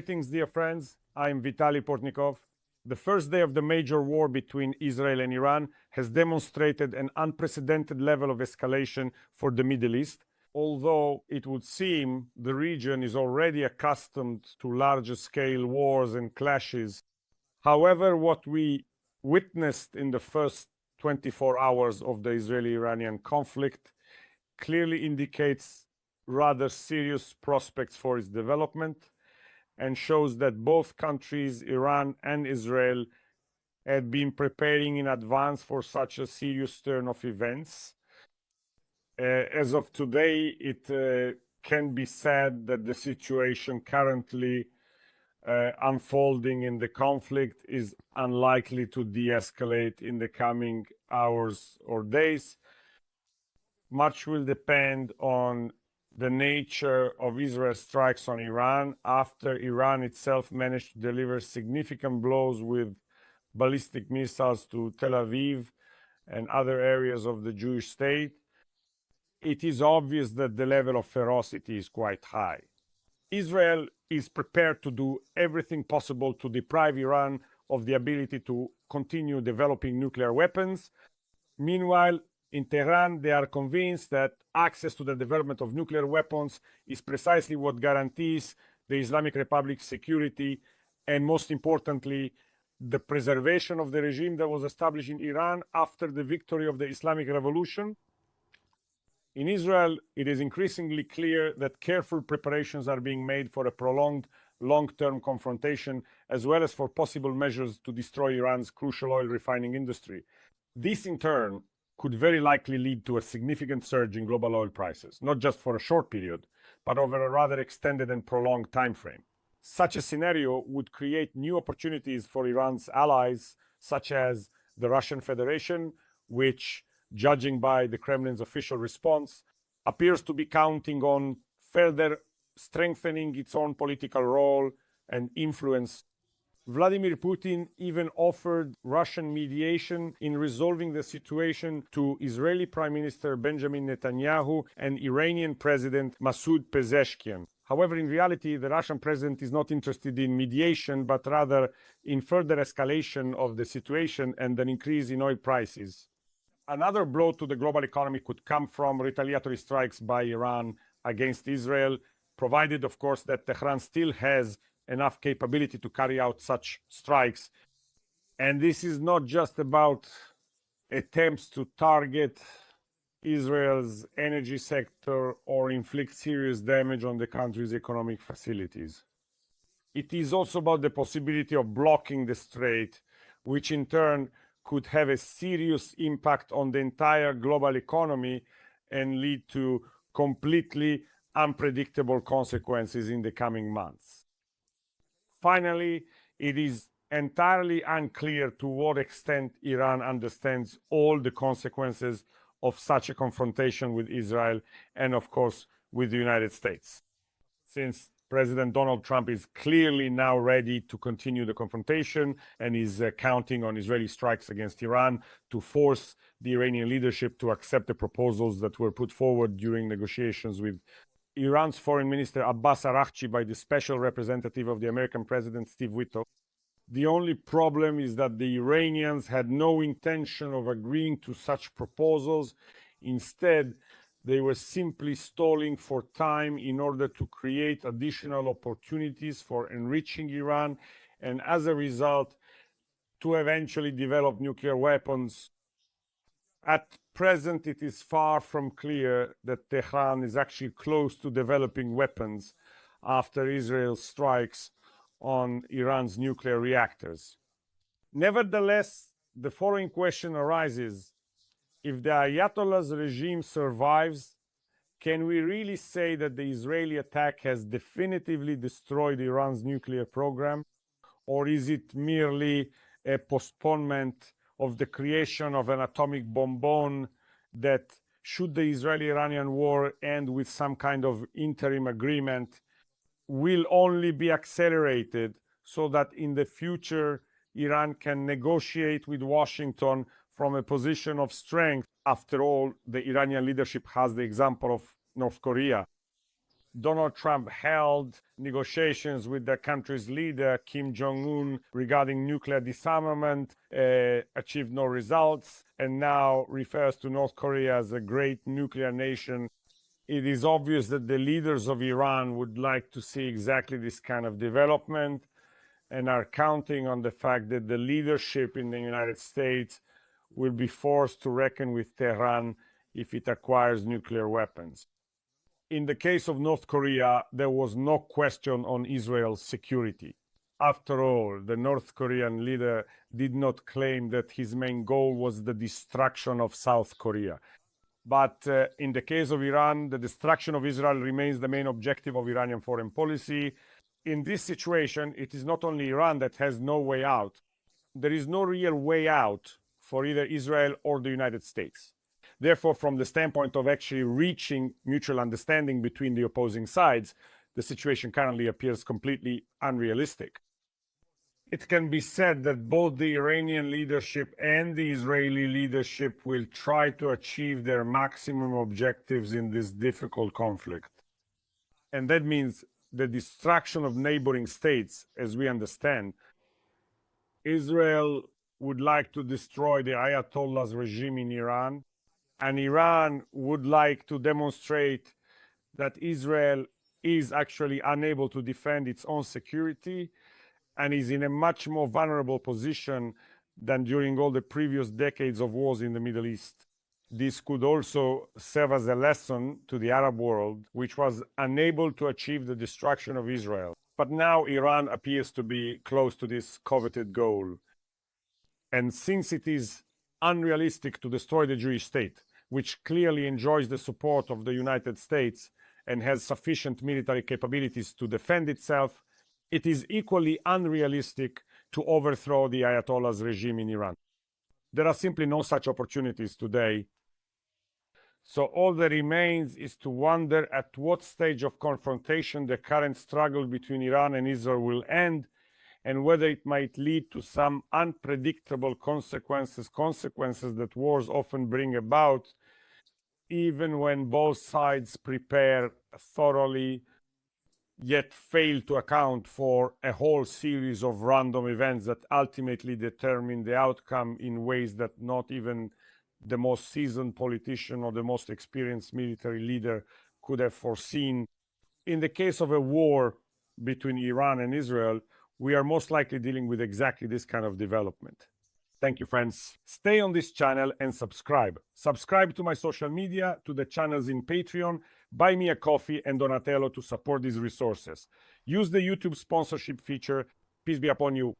Greetings, dear friends. I'm Vitaly Portnikov. The first day of the major war between Israel and Iran has demonstrated an unprecedented level of escalation for the Middle East. Although it would seem the region is already accustomed to larger scale wars and clashes. However, what we witnessed in the first 24 hours of the Israeli-Iranian conflict clearly indicates rather serious prospects for its development and shows that both countries, Iran and Israel, had been preparing in advance for such a serious turn of events. As of today, it can be said that the situation currently unfolding in the conflict is unlikely to de-escalate in the coming hours or days. Much will depend on the nature of Israel's strikes on Iran after Iran itself managed to deliver significant blows with ballistic missiles to Tel Aviv and other areas of the Jewish state. It is obvious that the level of ferocity is quite high. Israel is prepared to do everything possible to deprive Iran of the ability to continue developing nuclear weapons. Meanwhile, in Tehran, they are convinced that access to the development of nuclear weapons is precisely what guarantees the Islamic Republic's security and, most importantly, the preservation of the regime that was established in Iran after the victory of the Islamic Revolution. In Israel, it is increasingly clear that careful preparations are being made for a prolonged, long-term confrontation, as well as for possible measures to destroy Iran's crucial oil refining industry. This, in turn, could very likely lead to a significant surge in global oil prices, not just for a short period, but over a rather extended and prolonged time frame. Such a scenario would create new opportunities for Iran's allies, such as the Russian Federation, which, judging by the Kremlin's official response, appears to be counting on further strengthening its own political role and influence. Vladimir Putin even offered Russian mediation in resolving the situation to Israeli Prime Minister Benjamin Netanyahu and Iranian President Masoud Pezeshkian. However, in reality, the Russian president is not interested in mediation, but rather in further escalation of the situation and an increase in oil prices. Another blow to the global economy could come from retaliatory strikes by Iran against Israel, provided, of course, that Tehran still has enough capability to carry out such strikes. And this is not just about attempts to target Israel's energy sector or inflict serious damage on the country's economic facilities. It is also about the possibility of blocking the strait, which in turn could have a serious impact on the entire global economy and lead to completely unpredictable consequences in the coming months. Finally, it is entirely unclear to what extent Iran understands all the consequences of such a confrontation with Israel and, of course, with the United States. Since President Donald Trump is clearly now ready to continue the confrontation and is counting on Israeli strikes against Iran to force the Iranian leadership to accept the proposals that were put forward during negotiations with Iran's Foreign Minister Abbas Araghchi by the special representative of the American President Steve Witkoff. The only problem is that the Iranians had no intention of agreeing to such proposals. Instead, they were simply stalling for time in order to create additional opportunities for enriching Iran and, as a result, to eventually develop nuclear weapons. At present, it is far from clear that Tehran is actually close to developing weapons after Israel's strikes on Iran's nuclear reactors. Nevertheless, the following question arises: if the Ayatollah's regime survives, can we really say that the Israeli attack has definitively destroyed Iran's nuclear program? Or is it merely a postponement of the creation of an atomic bonbon that, should the Israeli-Iranian war end with some kind of interim agreement, will only be accelerated so that in the future Iran can negotiate with Washington from a position of strength? After all, the Iranian leadership has the example of North Korea. Donald Trump held negotiations with the country's leader, Kim Jong-un, regarding nuclear disarmament, achieved no results, and now refers to North Korea as a great nuclear nation. It is obvious that the leaders of Iran would like to see exactly this kind of development and are counting on the fact that the leadership in the United States will be forced to reckon with Tehran if it acquires nuclear weapons. In the case of North Korea, there was no question on Israel's security. After all, the North Korean leader did not claim that his main goal was the destruction of South Korea. But in the case of Iran, the destruction of Israel remains the main objective of Iranian foreign policy. In this situation, it is not only Iran that has no way out. There is no real way out for either Israel or the United States. Therefore, from the standpoint of actually reaching mutual understanding between the opposing sides, the situation currently appears completely unrealistic. It can be said that both the Iranian leadership and the Israeli leadership will try to achieve their maximum objectives in this difficult conflict. And that means the destruction of neighboring states, as we understand. Israel would like to destroy the Ayatollah's regime in Iran, and Iran would like to demonstrate that Israel is actually unable to defend its own security and is in a much more vulnerable position than during all the previous decades of wars in the Middle East. This could also serve as a lesson to the Arab world, which was unable to achieve the destruction of Israel. But now Iran appears to be close to this coveted goal. And since it is unrealistic to destroy the Jewish state, which clearly enjoys the support of the United States and has sufficient military capabilities to defend itself, it is equally unrealistic to overthrow the Ayatollah's regime in Iran. There are simply no such opportunities today. So all that remains is to wonder at what stage of confrontation the current struggle between Iran and Israel will end, and whether it might lead to some unpredictable consequences that wars often bring about, even when both sides prepare thoroughly, yet fail to account for a whole series of random events that ultimately determine the outcome in ways that not even the most seasoned politician or the most experienced military leader could have foreseen. In the case of a war between Iran and Israel, we are most likely dealing with exactly this kind of development. Thank you, friends. Stay on this channel and subscribe. Subscribe to my social media, to the channels in Patreon, buy me a coffee and Donatello to support these resources. Use the YouTube sponsorship feature. Peace be upon you.